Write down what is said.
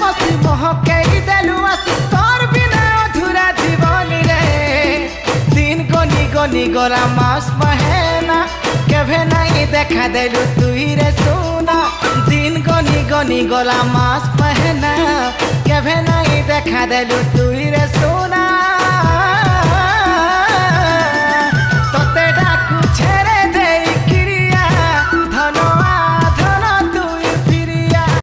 বসি মহকেই দেলু আসি তোর বিনা অধুরা জীবনী রে দিন গনি গনি গলা মাস মহেনা কেভে নাই দেখা দেলু তুই রে সোনা দিন গনি গনি গলা মাস মহেনা কেভে নাই দেখা দেলু তুই রে সোনা